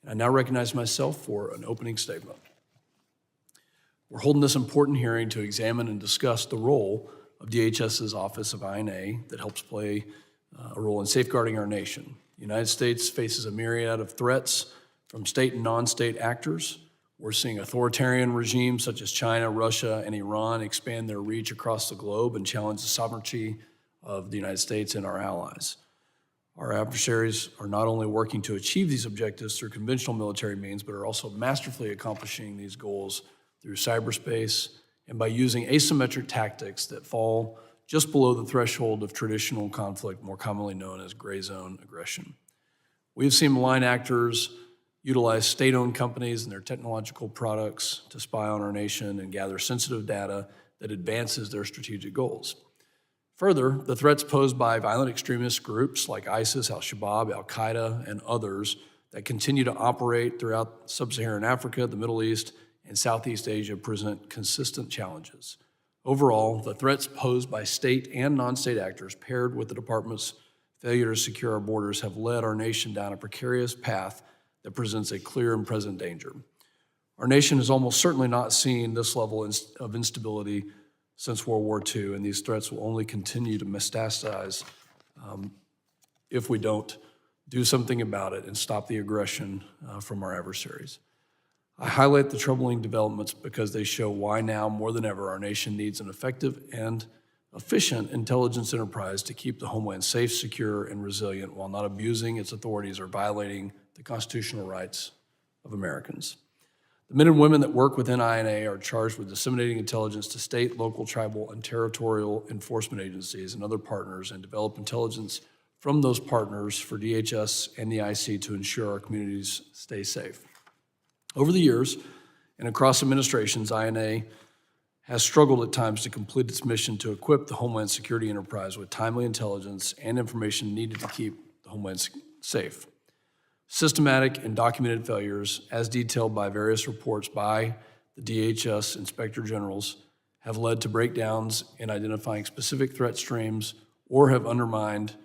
I now recognize myself for an opening statement. We're holding this important hearing to examine and discuss the role of DHS's Office of INA that helps play a role in safeguarding our nation. The United States faces a myriad of threats from state and non-state actors. We're seeing authoritarian regimes such as China, Russia, and Iran expand their reach across the globe and challenge the sovereignty of the United States and our allies. Our adversaries are not only working to achieve these objectives through conventional military means, but are also masterfully accomplishing these goals through cyberspace and by using asymmetric tactics that fall just below the threshold of traditional conflict, more commonly known as gray zone aggression. We have seen malign actors utilize state-owned companies and their technological products to spy on our nation and gather sensitive data that advances their strategic goals. Further, the threats posed by violent extremist groups like ISIS, al-Shabaab, al-Qaeda, and others that continue to operate throughout sub-Saharan Africa, the Middle East, and Southeast Asia present consistent challenges. Overall, the threats posed by state and non-state actors paired with the Department's failure to secure our borders have led our nation down a precarious path that presents a clear and present danger. Our nation has almost certainly not seen this level of instability since World War II, and these threats will only continue to metastasize if we don't do something about it and stop the aggression from our adversaries. I highlight the troubling developments because they show why now more than ever our nation needs an effective and efficient intelligence enterprise to keep the homeland safe, secure, and resilient while not abusing its authorities or violating the constitutional rights of Americans. The men and women that work within INA are charged with disseminating intelligence to state, local, tribal, and territorial enforcement agencies and other partners and develop intelligence from those partners for DHS and the IC to ensure our communities stay safe. Over the years and across administrations, INA has struggled at times to complete its mission to equip the Homeland Security enterprise with timely intelligence and information needed to keep the homeland safe. Systematic and documented failures, as detailed by various reports by the DHS Inspector Generals, have led to breakdowns in identifying specific threat streams or have undermined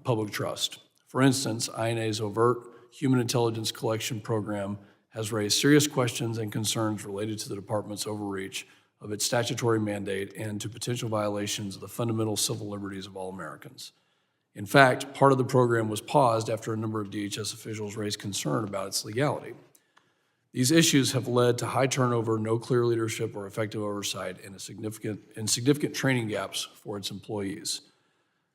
public trust. For instance, INA's overt human intelligence collection program has raised serious questions and concerns related to the department's overreach of its statutory mandate and to potential violations of the fundamental civil liberties of all Americans. In fact, part of the program was paused after a number of DHS officials raised concern about its legality. These issues have led to high turnover, no clear leadership or effective oversight, and significant training gaps for its employees.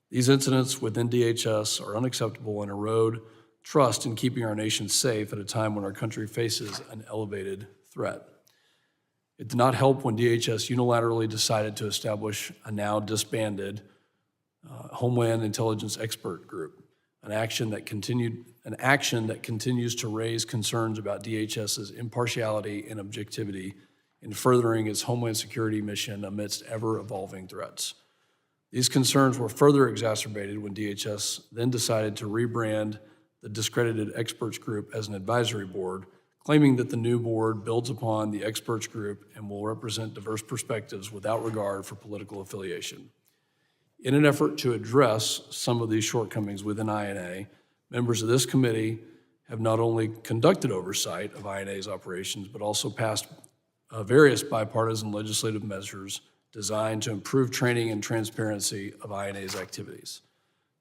These incidents within DHS are unacceptable and erode trust in keeping our nation safe at a time when our country faces an elevated threat. It did not help when DHS unilaterally decided to establish a now disbanded Homeland Intelligence Expert Group, an action that continues to raise concerns about DHS's impartiality and objectivity in furthering its Homeland Security mission amidst ever-evolving threats. These concerns were further exacerbated when DHS then decided to rebrand the discredited experts group as an advisory board, claiming that the new board builds upon the experts group and will represent diverse perspectives without regard for political affiliation. In an effort to address some of these shortcomings within INA, members of this committee have not only conducted oversight of INA's operations, but also passed various bipartisan legislative measures designed to improve training and transparency of INA's activities.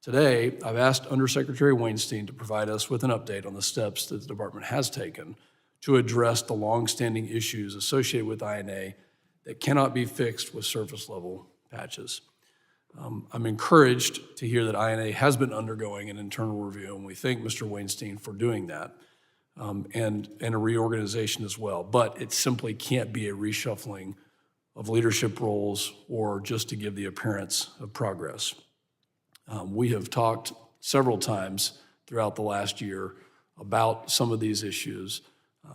Today, I've asked Undersecretary Weinstein to provide us with an update on the steps that the department has taken to address the long-standing issues associated with INA that cannot be fixed with surface-level patches. I'm encouraged to hear that INA has been undergoing an internal review, and we thank Mr. Weinstein for doing that, and a reorganization as well. But it simply can't be a reshuffling of leadership roles or just to give the appearance of progress. We have talked several times throughout the last year about some of these issues.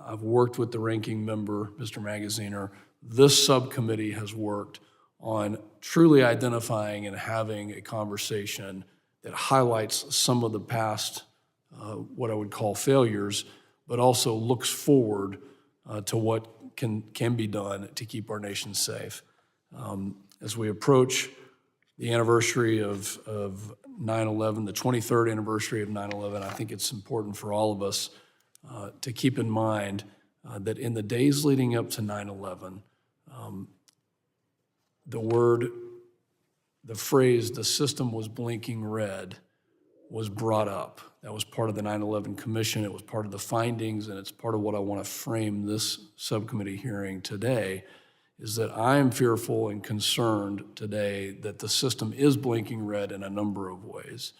I've worked with the ranking member, Mr. Magaziner. This subcommittee has worked on truly identifying and having a conversation that highlights some of the past, what I would call failures, but also looks forward to what can be done to keep our nation safe. As we approach the anniversary of 9/11, the 23rd anniversary of 9/11, I think it's important for all of us to keep in mind that in the days leading up to 9/11, the phrase, "the system was blinking red," was brought up. That was part of the 9/11 Commission. It was part of the findings, and it's part of what I want to frame this subcommittee hearing today, is that I'm fearful and concerned today that the system is blinking red in a number of ways.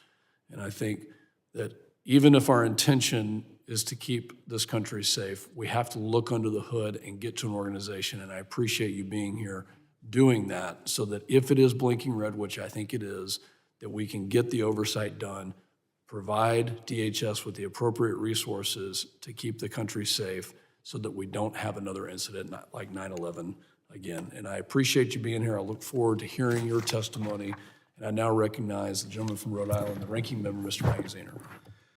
And I think that even if our intention is to keep this country safe, we have to look under the hood and get to an organization, and I appreciate you being here doing that, so that if it is blinking red, which I think it is, that we can get the oversight done, provide DHS with the appropriate resources to keep the country safe so that we don't have another incident like 9/11 again. And I appreciate you being here. I look forward to hearing your testimony. And I now recognize the gentleman from Rhode Island, the ranking member, Mr. Magaziner.